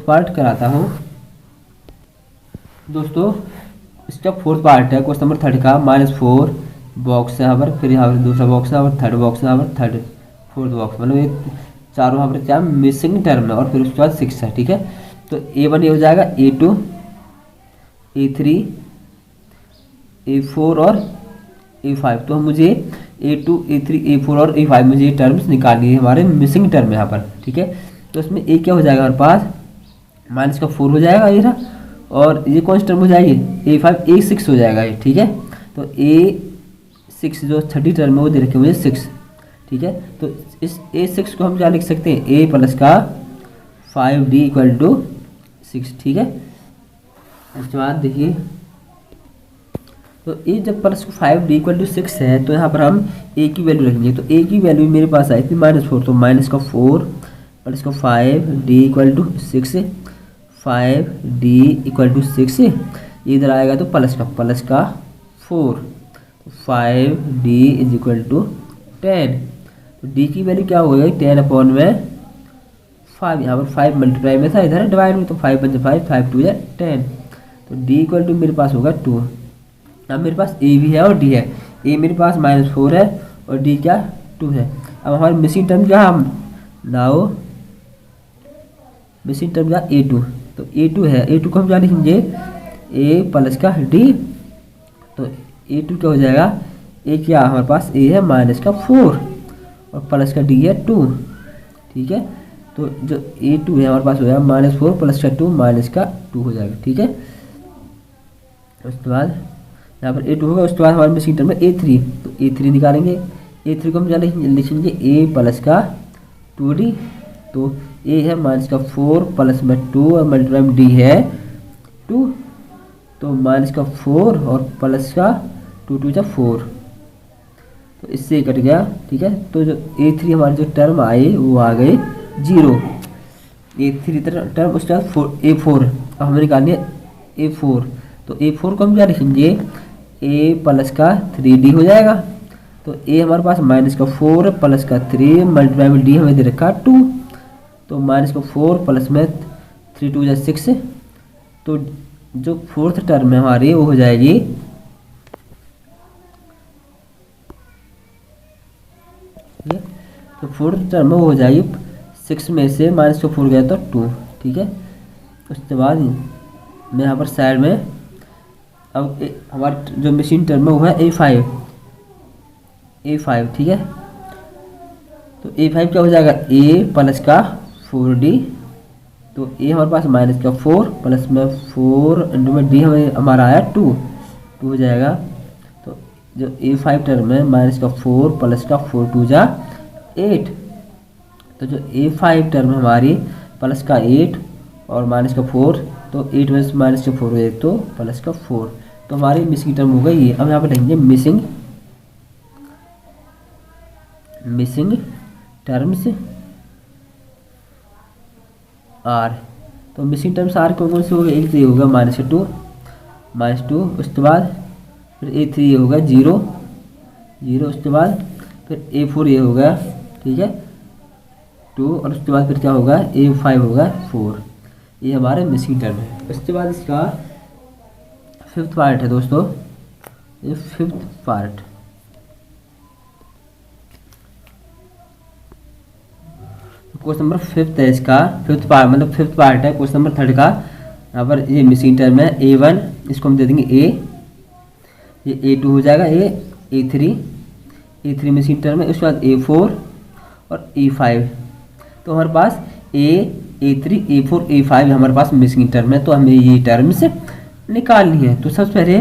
पार्ट कराता हूँ दोस्तों। इसका फोर्थ पार्ट है क्वेश्चन नंबर थर्ड का -4 बॉक्स है यहाँ पर, फिर यहाँ पर दूसरा बॉक्स है, यहाँ पर थर्ड बॉक्स है, यहाँ पर फोर्थ बॉक्स, मतलब ये चारों यहाँ पर क्या मिसिंग टर्म है, और फिर उसके बाद 6 है, ठीक है। तो A1 ये हो जाएगा A2 A3 A4 और A5, तो मुझे A2 A3 A4 और A5 मुझे ये टर्म्स निकालनी है, हमारे मिसिंग टर्म यहाँ पर, ठीक है। तो इसमें ए क्या हो जाएगा हमारे पास, माइनस का 4 हो जाएगा ये रहा, और ये कौन सी टर्म हो जाएगी, A5 A6 हो जाएगा ये, ठीक है। तो A6 जो छठी टर्म है वो दे रखे मुझे 6, ठीक है। तो इस A6 को हम क्या लिख सकते हैं, A प्लस का 5D इक्वल टू 6, ठीक है। उसके बाद देखिए, तो ए जब प्लस 5D इक्वल टू 6 है तो यहाँ पर हम ए की वैल्यू रखेंगे। तो ए की वैल्यू मेरे पास आई थी -4, तो माइनस का 4 प्लस का 5D equal to 6, 5D equal to 6, इधर आएगा तो प्लस का 4, 5D इज इक्वल टू 10। तो डी की वैल्यू क्या हो गई, 10 अपॉन में 5, यहाँ पर 5 मल्टीप्लाई में था, इधर डिवाइड में, तो 5 बन 5, 5 2 10। तो डी इक्वल टू मेरे पास होगा 2। अब मेरे पास ए भी है और डी है, ए मेरे पास -4 है और डी क्या 2 है। अब हमारे मिसिंग टर्म क्या, हम नाउ मिसिंग टर्म क्या A2, तो A2 है, A2 को हम क्या लिखेंगे, ए प्लस का डी। तो A2 क्या हो जाएगा, ए क्या हमारे पास ए है -4 और प्लस का डी है 2, ठीक है। तो जो A2 है हमारे पास हो जाएगा -4 प्लस का 2 हो जाएगा, ठीक है। उसके बाद यहाँ पर A2 होगा, उसके बाद हमारे मिसिंग टर्म में A3, तो A3 निकालेंगे। A3 को हम क्या लिखेंगे, ए प्लस का 2D। तो ए है -4 प्लस में 2 और मल्टीप्लाई में डी है 2, तो -4 और प्लस का 2 2 जा 4, तो इससे कट गया, ठीक है। तो जो A3 हमारी जो टर्म आई वो आ गई 0, A3 टर्म। उसके बाद A4, अब हमें निकालनी है A4, तो A4 को हम क्या लिखेंगे, ए प्लस का 3D हो जाएगा। तो ए हमारे पास -4 प्लस का 3 मल्टीप्लाई में डी हमें दे रखा 2, तो -4 प्लस में 3 2 6, तो जो फोर्थ टर्म है हमारी वो हो जाएगी तो फोर्थ टर्म वो हो जाएगी 6 में से -4 गया तो 2, ठीक है। उसके बाद मैं यहाँ पर साइड में अब हमारा जो मशीन टर्म है वो है A5, ठीक है। तो A5 क्या हो जाएगा, A प्लस का 4D, तो A हमारे पास -4 प्लस में 4 इंटू में D हमारा आया 2 हो जाएगा। तो जो A5 टर्म है -4 प्लस का 4 2 जा 8, तो जो A5 टर्म हमारी प्लस का 8 और -4, तो 8 में से -4 हो जाए तो प्लस का 4, तो हमारी मिसिंग टर्म हो गई ये। अब यहाँ पर लिखेंगे मिसिंग टर्म्स आर। तो मिसिंग टर्म्स आर कौन से हो गए, एक तो ये होगा -2, उसके बाद फिर A3 ये होगा 0, उसके बाद फिर A4 ये होगा, ठीक है 2, और उसके बाद फिर क्या होगा A5 होगा 4, ये हमारे मिसिंग टर्म है। उसके बाद इसका 5th पार्ट है दोस्तों, ये 5th part, question number 5th है इसका, 5th पार्ट मतलब 5th पार्ट है क्वेश्चन नंबर 3rd का। यहाँ पर ये मिसिंग टर्म है A1, इसको हम दे देंगे A, ये A2 हो जाएगा, A3 मिसिंग टर्म है। उसके बाद A4 और A5, तो हमारे पास A3 A4 A5 हमारे पास मिसिंग टर्म है, तो हमें ये टर्म से निकालनी है। तो सबसे पहले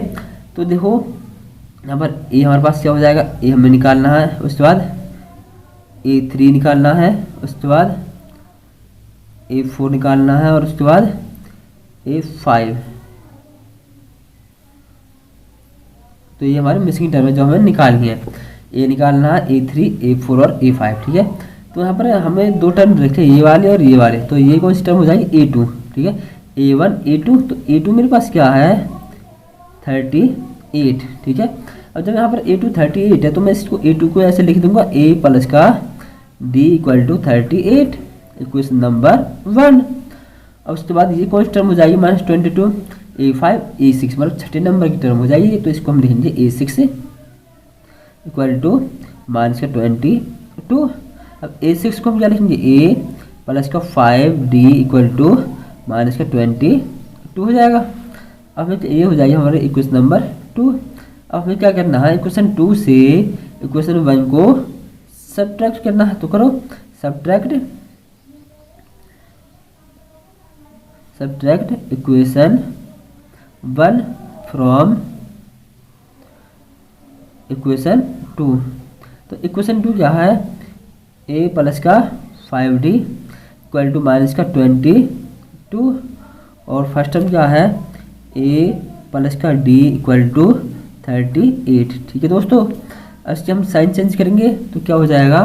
तो देखो यहाँ पर ए हमारे पास क्या हो जाएगा, ए हमें निकालना है, उसके बाद A3 निकालना है, उसके बाद A4 निकालना है, और उसके बाद A5। तो ये हमारी मिसिंग टर्म है जो हमें निकालनी है, ए निकालना है, A3 A4 और A5, ठीक है। तो यहाँ पर हमें दो टर्म रखे, ये वाले और ये वाले, तो ये कौन सी टर्म हो जाएगी A2, ठीक है, A1 A2। तो A2 मेरे पास क्या है 38, ठीक है। अब जब यहाँ पर A2 38 है तो मैं इसको A2 को ऐसे लिख दूंगा A प्लस का D equal to 38, equation number 1। अब उसके बाद ये कौन सी टर्म हो जाएगी -22, A5 A6 मतलब छठे नंबर की टर्म हो जाएगी, तो इसको हम लिखेंगे A6 इक्वल टू -22। अब A6 को हम क्या लिखेंगे A प्लस का 5D इक्वल टू -22 हो जाएगा। अब ये हो जाएगी हमारे इक्वेशन नंबर 2। अब हमें क्या करना है, इक्वेशन 2 से इक्वेशन 1 को सब्ट्रैक्ट करना है, तो करो सब्ट्रैक्ट इक्वेशन 1 फ्रॉम इक्वेशन 2। तो इक्वेशन 2 क्या है, a प्लस का 5d इक्वल टू माइनस का 22, और फर्स्ट टर्म क्या है a प्लस का d इक्वल टू 38। ठीक है दोस्तों, इसके हम साइन चेंज करेंगे तो क्या हो जाएगा,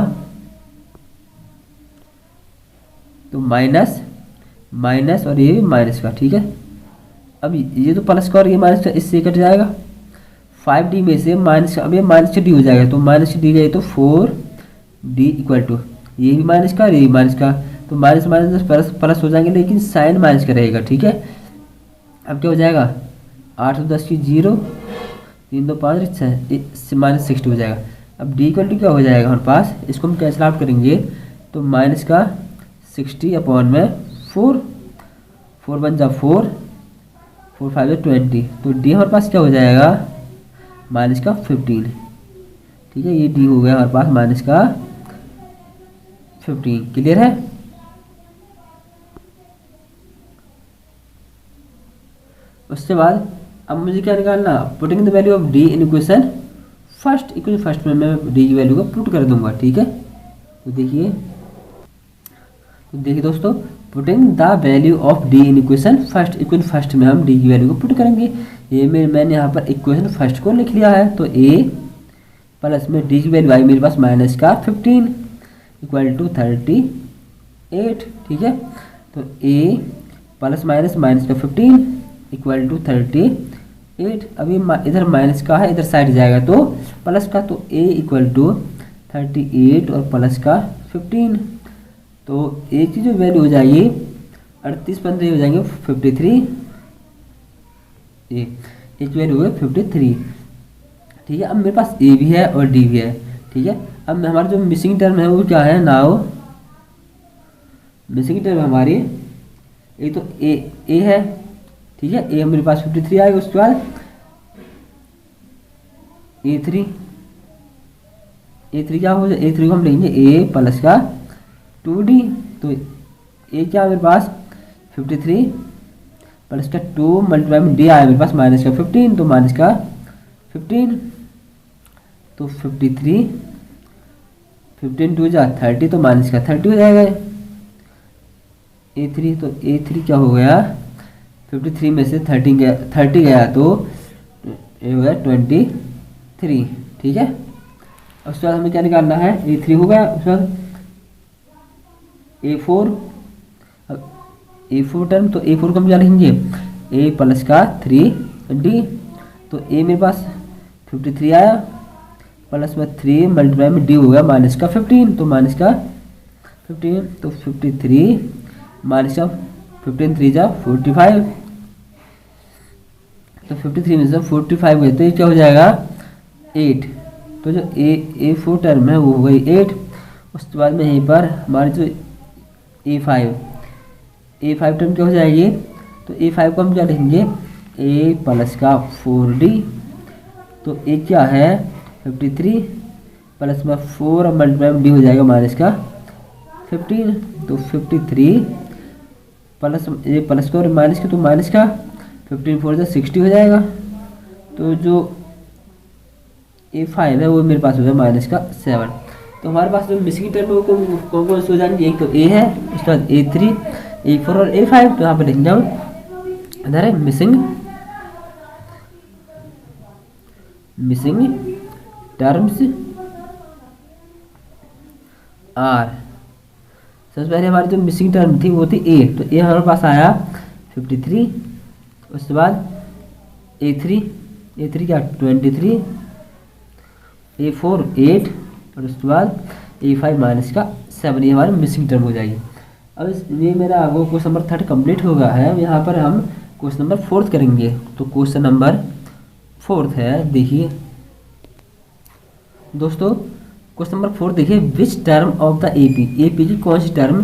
तो माइनस माइनस और ये भी माइनस का। ठीक है, अब ये तो प्लस का और ये माइनस का, इससे कट जाएगा 5d में से माइनस, अब ये माइनस का डी हो जाएगा, तो माइनस का डी गए तो 4d इक्वल टू ये भी माइनस का और ये भी माइनस का, तो माइनस माइनस प्लस प्लस हो जाएंगे, लेकिन साइन माइनस का रहेगा। ठीक है, अब क्या हो जाएगा 8 और 10 की 0, 3 2 5 6 माइनस 60 हो जाएगा। अब डी इक्वल टू क्या हो जाएगा हमारे पास, इसको हम कैंसिल आउट करेंगे तो माइनस का 60 अपॉन में 4, 4 1 जा 4, 4 5 जा 20, तो डी हमारे पास क्या हो जाएगा माइनस का 15। ठीक है, ये डी हो गया हमारे पास माइनस का 15। क्लियर है। उसके बाद अब मुझे क्या निकालना, putting the value of D in equation first में मैं डी की वैल्यू को पुट कर दूंगा। ठीक है, तो देखिए दोस्तों, putting the value of D in equation first में हम डी की वैल्यू को पुट करेंगे। ये मैंने यहाँ पर इक्वेशन फर्स्ट को लिख लिया है, तो a प्लस में डी की वैल्यू आई मेरे पास माइनस का 15 इक्वल टू 38। ठीक है, तो a प्लस माइनस माइनस का 15 इक्वल टू 38। अभी इधर माइनस का है, इधर साइड जाएगा तो प्लस का, तो a इक्वल टू 38 और प्लस का 15, तो a की जो वैल्यू हो जाएगी 38 15 हो जाएंगे 53, a की वैल्यू हो गई 53। ठीक है, अब मेरे पास a भी है और d भी है। ठीक है, अब हमारा जो मिसिंग टर्म है वो क्या है, नाउ मिसिंग टर्म हमारी एक तो a है। ठीक है, a मेरे पास 53 आएगा, उसके बाद a3 क्या हो जाए, a3 को हम लेंगे a प्लस का 2d, तो a क्या मेरे पास 53 प्लस का 2 मल्टीप्लाई में d आया मेरे पास माइनस का 15, तो माइनस का 15, तो 53 15 2 जा 30, तो माइनस का 30 हो जाएगा a3। तो a3 क्या हो गया, 53 में से 30 गया तो ये हो गया 23। ठीक है, उसके बाद हमें क्या निकालना है, a3 हो गया, उसके बाद a4, अब a4 टर्म, तो a4 को हम क्या लिखेंगे a प्लस का 3d, तो a मेरे पास 53 आया प्लस में 3 मल्टीप्लाई में d हो गया माइनस का 15, तो माइनस का 15, तो 53 माइनस का 15 3 जा 45, तो 53 में से 45 गए तो ये क्या हो जाएगा 8, तो जो a4 टर्म है वो हो गई 8। उसके बाद में यहीं पर हमारी जो a5 टर्म क्या हो जाएगी, तो a5 को हम क्या लिखेंगे a प्लस का 4d, तो a क्या है 53 प्लस में 4 मल्टीप्लाई में d हो जाएगा माइनस का 15, तो 53 प्लस ये प्लस का और माइनस का, तो माइनस का 15 4 से 60 हो जाएगा, तो जो a5 है वो मेरे पास हो जाएगा माइनस का 7। तो हमारे पास जो मिसिंग टर्म है वो कौन कौन से हो जाएंगे, एक तो a है, उसके बाद a3 a4 और a5, तो यहाँ पर लिखेंगे हम इधर है मिसिंग टर्म्स आर। सबसे पहले हमारी जो मिसिंग टर्म थी वो थी a, तो a हमारे पास आया 53, उसके बाद a3 क्या 23, a4 8 और उसके बाद a5 माइनस का 7, ये हमारी मिसिंग टर्म हो जाएगी। अब ये मेरा वो क्वेश्चन नंबर 3 कंप्लीट हो गया है। यहाँ पर हम क्वेश्चन नंबर 4 करेंगे। तो क्वेश्चन नंबर 4 है, देखिए दोस्तों क्वेश्चन नंबर 4 देखिए, which term of the AP की कौन सी टर्म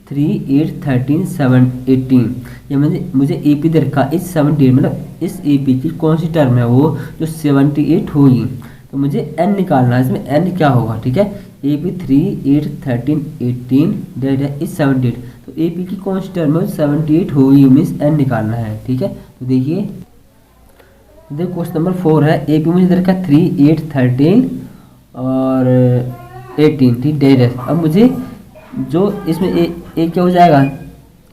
3 8 13 7 18, ये मुझे एपी दे रखा इस 78, मतलब इस एपी की कौन सी टर्म है वो जो 78 होगी। तो मुझे n निकालना है, इसमें n क्या होगा, ठीक है। ए पी 3, 8, 13, 18 डेट है इस 78, तो ए पी की कौन सी टर्म है 78 होगी, मीन्स n निकालना है, ठीक है। तो देखिए क्वेश्चन नंबर 4 है, ए पी मुझे दे रखा 3, 8, 13 और 18, ठीक डेट है। अब मुझे जो इसमें ए क्या हो जाएगा,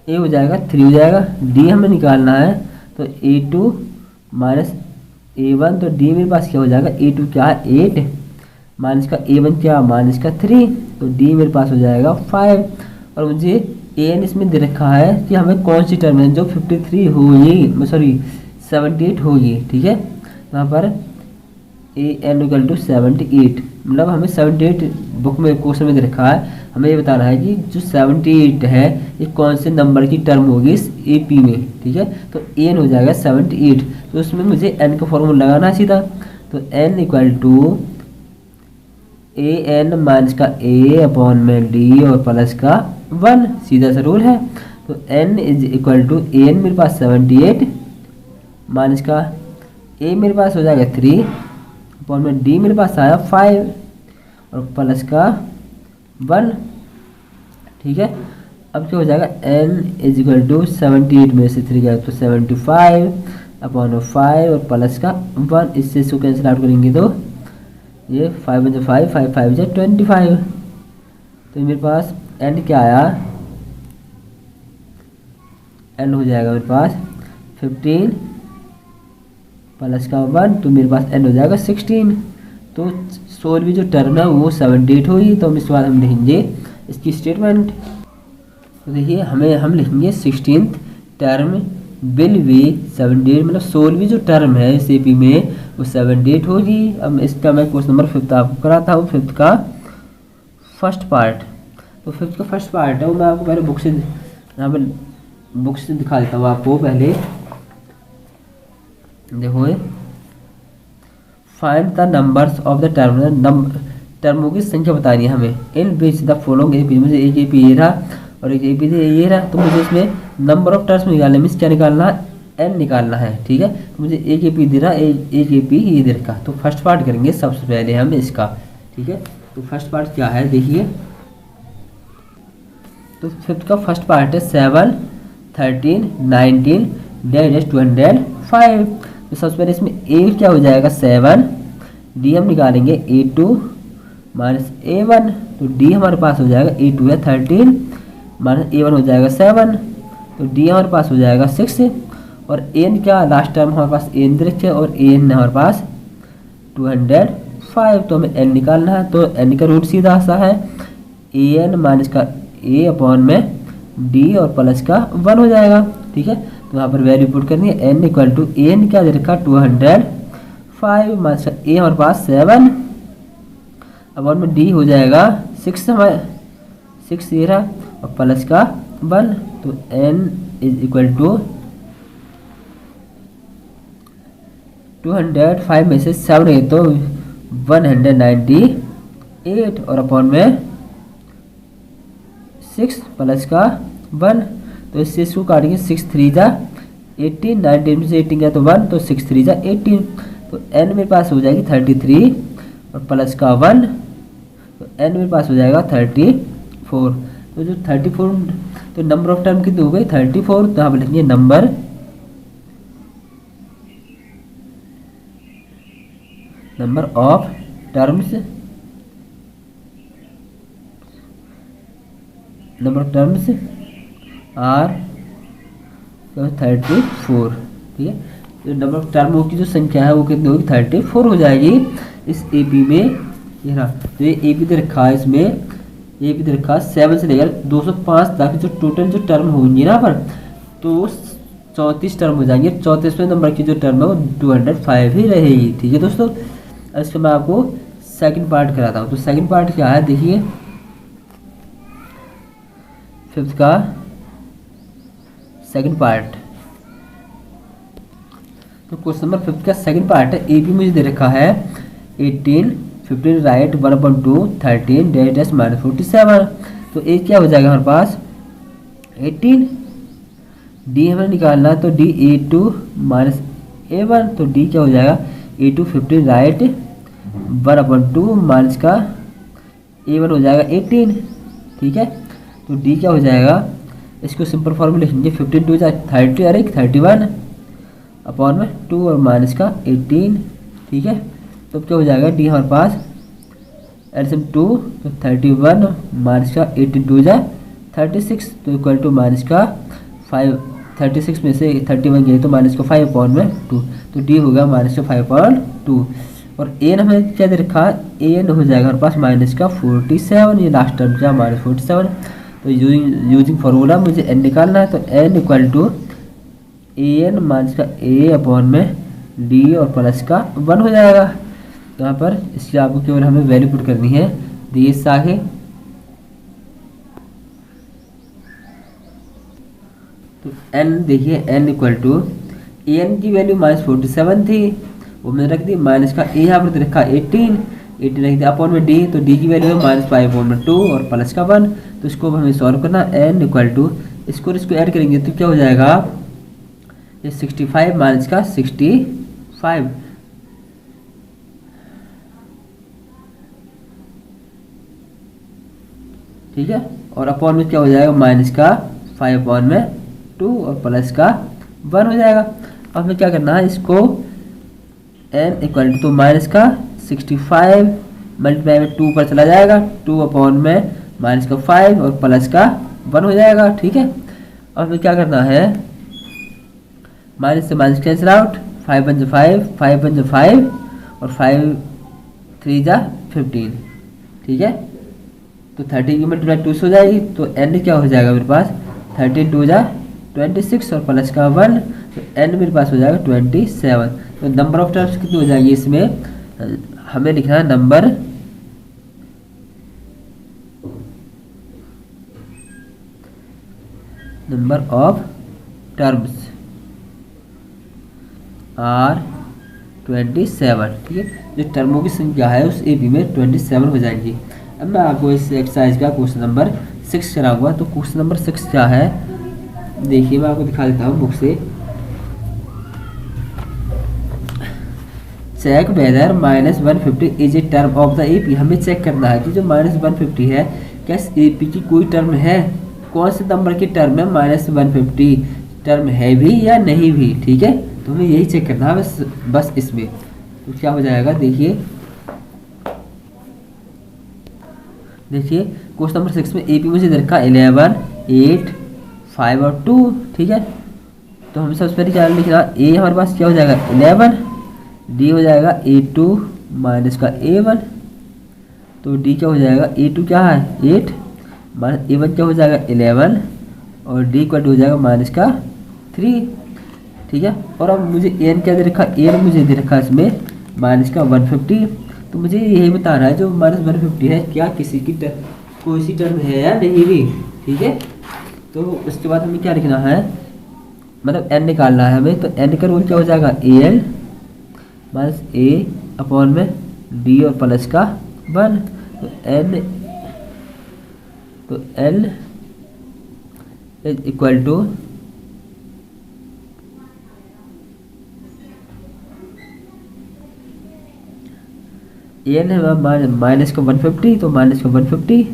ए हो जाएगा 3 हो जाएगा, डी हमें निकालना है तो A2 माइनस A1, तो डी मेरे पास क्या हो जाएगा, A2 क्या है 8 माइनस का A1 क्या माइनस का 3, तो डी मेरे पास हो जाएगा 5। और मुझे एन इसमें दे रखा है कि हमें कौन सी टर्म है जो 53 होगी, सॉरी 78 होगी, ठीक है। यहाँ पर an इक्वल टू 78, मतलब हमें 78 बुक में क्वेश्चन में दे रखा है, हमें ये बताना है कि जो 78 है ये कौन से नंबर की टर्म होगी इस ए पी में, ठीक है। तो एन हो जाएगा 78, तो उसमें मुझे एन का फॉर्मूला लगाना है सीधा, तो N equal to A N minus का ए अपॉन में डी और प्लस का 1, सीधा सा रूल है। तो N is equal to N मेरे पास 78 माइनस का ए मेरे पास हो जाएगा 3 अपॉन में डी मेरे पास आया 5 और प्लस का 1, ठीक है। अब क्या हो जाएगा, n इज इक्वल टू 78 में से 3 गया तो 75 अपॉन 5 और प्लस का 1, इससे इसको कैंसिल आउट करेंगे तो ये 5 में 5, 5 5 जो 25, तो मेरे पास n क्या आया, n हो जाएगा मेरे पास 15 प्लस का 1, तो मेरे पास n हो जाएगा 16। तो 16वीं जो टर्म है वो 78 होगी, तो हम इस बार हम लिखेंगे इसकी स्टेटमेंट। तो देखिए हम लिखेंगे 16th टर्म विल बी 78, मतलब 16वीं जो टर्म है इस ए पी में वो 78 होगी। अब इसका मैं क्वेश्चन नंबर 5 आपको कराता हूँ, 5th का फर्स्ट पार्ट। तो 5th का फर्स्ट पार्ट है वो मैं आपको पहले बुक से यहाँ पर बुक से दिखा देता हूँ आपको। पहले देखो, find the numbers of the term, टर्मों की संख्या बतानी है हमें in which the following A P, मुझे एक ए पी ये रहा और एक ए पी ये रहा, तो मुझे इसमें नंबर ऑफ टर्म्स निकालने मीन्स क्या निकालना है, एन निकालना है, ठीक है। तो मुझे एक ए पी दे रहा, एक ए पी ये दे रखा, तो फर्स्ट पार्ट करेंगे सबसे पहले हम इसका, ठीक है। तो फर्स्ट पार्ट क्या है देखिए, तो 5th का फर्स्ट पार्ट है 7, 13, 19 डेट 205। तो सबसे पहले इसमें ए क्या हो जाएगा 7, डी हम निकालेंगे A2 माइनस A1, तो डी हमारे पास हो जाएगा A2 है 13 माइनस A1 हो जाएगा 7, तो डी हमारे पास हो जाएगा 6 और एन क्या लास्ट टाइम हमारे पास एन दे रखे और एन हमारे पास 205, तो हमें एन निकालना है। तो एन का रूट सीधा सा है एन माइनस का ए अपॉन में डी और प्लस का 1 हो जाएगा, ठीक है। तो यहाँ पर वैल्यू पुट करनी है, एन इक्वल टू एन क्या दे रखा 205 माइनस का ए हमारे पास 7 अपॉन में डी हो जाएगा 6 हमारे 6 ये रहा और प्लस का 1, तो n इज इक्वल टू 205 में से 7 गए तो 198 और अपॉन में 6 प्लस का 1, तो इससे इसको काटेंगे 6 3 जा 18, 19 में से 18 गया तो 1, तो 6 3 जा 18, तो n मेरे पास हो जाएगी 33 और प्लस का 1, तो n मेरे पास हो जाएगा 34। तो जो 34, तो नंबर ऑफ टर्म कितनी हो गई 34, तो यहाँ पर लिखेंगे नंबर ऑफ टर्म्स, आर 34, ठीक है। तो नंबर ऑफ टर्मों की जो संख्या है वो कितनी होगी 34 हो जाएगी इस ए पी में। ये रहा, तो ये ए पी दे रखा है, इसमें ए पी दे रखा है 7 से लेकर 205 तक जो टोटल जो टर्म होंगी ना पर, तो 34 टर्म हो जाएंगे। 34वें नंबर की जो टर्म है वो 205 ही रहेगी, ठीक है दोस्तों। इसको मैं आपको सेकंड पार्ट कराता हूँ। तो सेकंड पार्ट क्या है देखिए, 5th का सेकंड पार्ट। तो क्वेश्चन नंबर 5 का सेकंड पार्ट है, ए पी मुझे दे रखा है 18, 15 राइट 1/2 13 डेट माइनस 47, तो ए क्या हो जाएगा हमारे पास 18, डी हमें निकालना है तो डी A2 माइनस A1, तो डी क्या हो जाएगा A2 15 राइट 1/2 माइनस का A1 हो जाएगा 18, ठीक है। तो D क्या हो जाएगा, इसको सिंपल फॉर्मूला लिखेंगे 15 2 30 और 31 अपॉन में 2 और माइनस का 18, ठीक है। तो क्या हो जाएगा D हमारे पास एल्सियम 2 तो 31 माइनस का 18 2 36 तो इक्वल टू माइनस का 5, 36 में से 31 गए तो माइनस का 5 अपॉन में 2, तो डी होगा माइनस का 5/2। और एन हमें क्या दे रखा है, एन हो जाएगा हमारे पास माइनस का 47, ये लास्ट टर्म क्या -47। तो यूजिंग फार्मूला मुझे एन निकालना है, तो N equal to N minus का ए अपॉन में डी और प्लस का 1 हो जाएगा। तो यहाँ पर इसकी आपको केवल हमें वैल्यू पुट करनी है डी एस आगे। तो एन देखिए एन इक्वल टू एन की वैल्यू -47 थी, वो मैंने रख दी, माइनस का ए यहाँ पर रखा 18 रख दिया अपॉन में डी, तो डी की वैल्यू है -5/2 और प्लस का 1। तो इसको हमें सॉल्व करना, एन इक्वल टू इसको ऐड करेंगे तो क्या हो जाएगा, ये 65 माइनस का 65, ठीक है। और अपॉन में क्या हो जाएगा, माइनस का 5/2 और प्लस का 1 हो जाएगा। अब हमें क्या करना है, इसको n इक्वल टू माइनस का 65 मल्टीप्लाई में 2 पर चला जाएगा, 2 अपॉन में माइनस का 5 और प्लस का 1 हो जाएगा, ठीक है। अब हमें क्या करना है, माइनस से माइनस कैंसिल आउट, 5 1 5 5 1 5 और 5 3 15, ठीक है। तो 30 की मल्टीप्लाई 2 से हो जाएगी, तो n क्या हो जाएगा मेरे पास 13 2 26 और प्लस का 1, तो n मेरे पास हो जाएगा 27। तो नंबर ऑफ टर्म्स कितनी हो जाएगी इसमें, हमें लिखना है नंबर ऑफ टर्म्स आर 27, ठीक है। जो टर्मों की संख्या है उस एपी में 27 हो जाएंगी। अब मैं आपको इस एक्सरसाइज का क्वेश्चन नंबर 6 कराऊंगा। तो क्वेश्चन नंबर 6 क्या है, देखिए मैं आपको दिखा देता हूँ बुक से। Check whether -150 is a term of the AP, हमें चेक करना है कि जो -150 है क्या इस एपी की कोई टर्म है, कौन से नंबर की टर्म है -150 टर्म है भी या नहीं भी, ठीक है। तो हमें यही चेक करना है बस इसमें। तो क्या हो जाएगा, देखिए क्वेश्चन नंबर 6 में एपी मुझे दे रखा 11 8 5 और 2, ठीक है। तो हमें सबसे पहले क्या लिखना, ए हमारे पास क्या हो जाएगा 11, डी हो जाएगा A2 माइनस का A1, तो डी क्या हो जाएगा A2 क्या है 8 माइनस A1 क्या हो जाएगा 11 और डी इक्वल हो जाएगा माइनस का 3, ठीक है। और अब मुझे एन क्या दे रखा, एन मुझे दे रखा इसमें माइनस का 150। तो मुझे यही बताना है जो -150 है क्या किसी की कोई सी टर्म है या नहीं भी, ठीक है। तो उसके बाद हमें क्या लिखना है, मतलब एन निकालना है हमें। तो एन का रूल क्या हो जाएगा एल माइनस ए अपॉन में डी और प्लस का 1, तो L is equal to N है माइनस का 150, तो माइनस का 150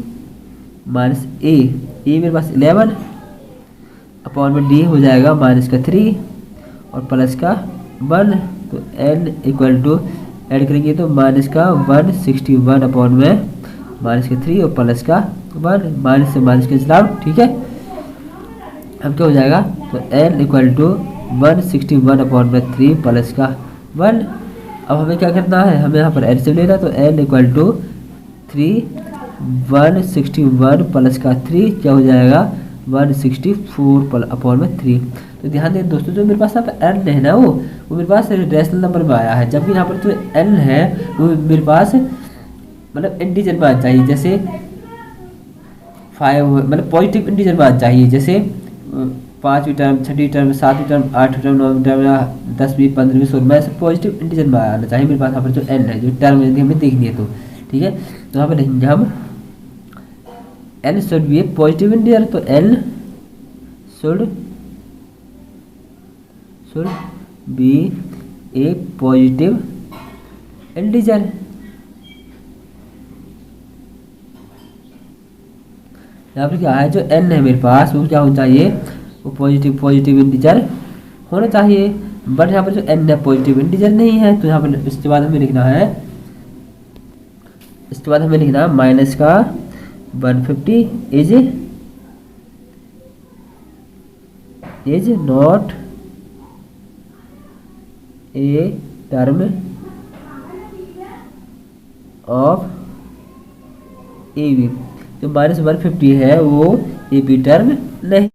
माइनस ए मेरे पास 11 अपॉन में डी हो जाएगा माइनस का 3 और प्लस का 1, तो n इक्वल टू ऐड करेंगे तो माइनस का 161 अपॉन में माइनस का 3 और प्लस का 1, माइनस से माइनस कैंसिल आउट, ठीक है। अब क्या हो जाएगा, तो n इक्वल टू 161 अपॉन में 3 प्लस का 1। अब हमें क्या करना है, हमें यहाँ पर एलसीएम लेना, तो n इक्वल टू 161 प्लस का 3 क्या हो जाएगा 164 अपॉन में 3। तो ध्यान दें दोस्तों, जो मेरे पास यहाँ पर n है ना वो मेरे पास रेशनल नंबर में आया है, जबकि यहाँ पर जो n है वो मेरे पास मतलब इंटीजर में आना चाहिए, जैसे 5 मतलब पॉजिटिव इंटीजर में आना चाहिए, जैसे 5वीं टर्म 6वीं टर्म 7वीं टर्म 8वीं टर्म 9वीं टर्म 10वीं 15वीं 16वीं ऐसे पॉजिटिव इंटीजर में आना चाहिए मेरे पास यहाँ पर जो n है, जो टर्म यदि हमें देखनी है तो, ठीक है। तो यहाँ पर लिखेंगे हम n should be A positive integer, तो n should be A positive integer, यहाँ पर क्या है, जो n है मेरे पास वो क्या होना चाहिए, वो पॉजिटिव इंटीजर होना चाहिए। बट यहाँ पर जो n है पॉजिटिव इंटीजर नहीं है, तो यहाँ पर इसके बाद हमें लिखना है, इसके बाद हमें लिखना है माइनस का 150 is not a term of A B. जो -150 है वो ए बी टर्म नहीं।